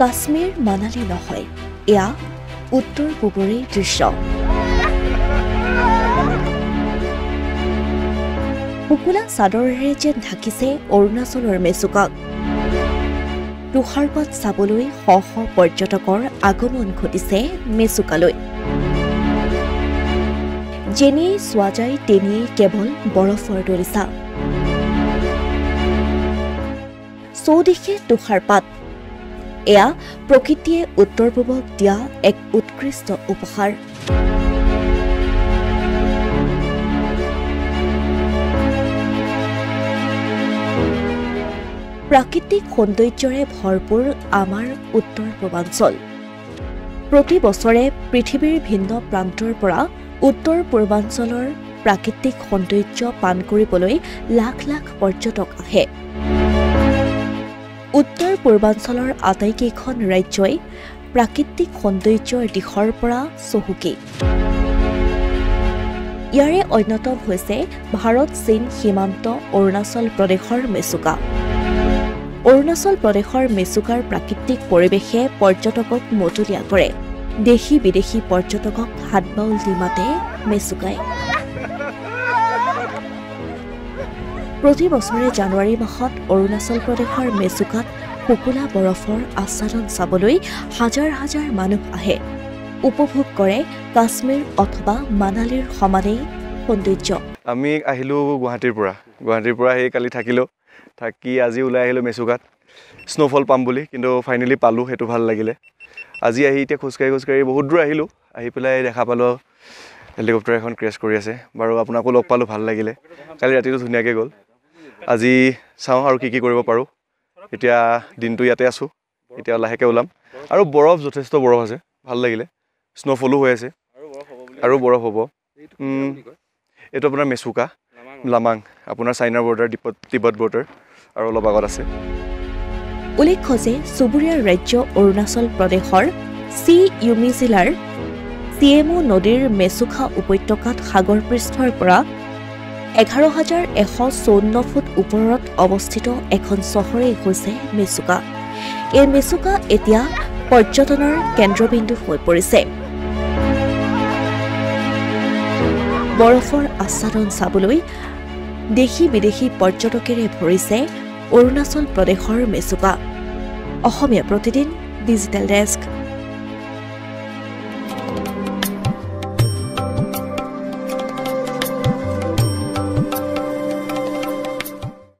কাশ্মীৰ মানালী নহয়, এয়া উত্তৰ পূবৰে দৃশ্য। শুকুলা চাদৰেৰে যেন ঢাকিছে অৰুণাচলৰ মেচুকাক। তুষাৰপাত চাবলৈ শ শ পৰ্যটকৰ আগমন ঘটিছে মেচুকালৈ। যেনিয়েই চোৱা যায় তেনিয়েই কেৱল বৰফৰ দলিচা। চৌদিশে তুষাৰপাত। এয়া প্ৰকৃতিয়ে উত্তৰ পূবক দিয়া এক উৎকৃষ্ট উপহাৰ। প্ৰাকৃতিক সৌন্দৰ্যৰে ভৰপূৰ আমাৰ উত্তৰ পূৰ্বাঞ্চল। প্ৰতি বছৰে পৃথিৱীৰ ভিন্ন প্ৰান্তৰ পৰা উত্তৰ পূৰ্বাঞ্চলৰ প্ৰাকৃতিক সৌন্দৰ্য পান কৰিবলৈ লাখ লাখ পৰ্যটক আহে। উত্তৰ পূৰ্বাঞ্চলৰ আটাইকেইখন ৰাজ্যই প্ৰাকৃতিক সৌন্দৰ্যৰ দিশৰ পৰা চহকী। ইয়াৰে অন্যতম হৈছে ভাৰত চীন সীমান্ত অৰুণাচল প্ৰদেশৰ মেচুকা। অৰুণাচল প্ৰদেশৰ মেচুকাৰ প্ৰাকৃতিক পৰিৱেশে পৰ্যটকক মতলীয়া কৰে। দেশী বিদেশী পৰ্যটকক হাতবাউল দি মাতে মেচুকাই। প্ৰতি বছৰে জানুৱাৰী মাহত অৰুণাচল প্ৰদেশৰ মেচুকাত শুকুলা বৰফৰ আচ্ছাদন চাবলৈ হাজাৰ হাজাৰ মানুহ আহে। উপভোগ কৰে কাশ্মীৰ অথবা মানালীৰ সমানেই সৌন্দৰ্য। আমি আহিলোঁ গুৱাহাটীৰ পৰা আহি কালি থাকি আজি ওলাই আহিলোঁ মেচুকাত স্ন'ফল পাম বুলি, কিন্তু ফাইনেলি পালোঁ, সেইটো ভাল লাগিলে। আজি আহি এতিয়া খোজকাঢ়ি বহুত দূৰ আহিলোঁ, আহি পেলাই দেখা পালোঁ হেলিকপ্টাৰ এখন ক্ৰেছ কৰি আছে। বাৰু আপোনাকো লগ পালোঁ, ভাল লাগিলে। কালি ৰাতিটো ধুনীয়াকৈ গ'ল। আজি চাওঁ আৰু কি কৰিব পাৰোঁ। এতিয়া দিনটো ইয়াতে আছোঁ, এতিয়া লাহেকৈ ওলাম। আৰু যথেষ্ট বৰফ আছে, ভাল লাগিলে। স্ন'ফলো হৈ আছে আৰু বৰফ হ'ব। এইটো আপোনাৰ মেচুকা লামাং, আপোনাৰ চাইনাৰ বৰ্ডাৰ, তিব্বত বৰ্ডাৰ আৰু অলপ আগত আছে। উল্লেখ্য যে চুবুৰীয়া ৰাজ্য অৰুণাচল প্ৰদেশৰ ইউমি জিলাৰ চিএমঅ নদীৰ মেচুকা উপত্যকাত সাগৰ পৃষ্ঠৰ পৰা 11,154 ফুট ওপৰত অৱস্থিত এখন চহৰেই হৈছে মেচুকা। এই মেচুকা এতিয়া পৰ্যটনৰ কেন্দ্ৰবিন্দু হৈ পৰিছে। বৰফৰ আচ্ছাদন চাবলৈ দেশী বিদেশী পৰ্যটকেৰে ভৰিছে অৰুণাচল প্ৰদেশৰ মেচুকা। Asomiya Pratidin digital desk.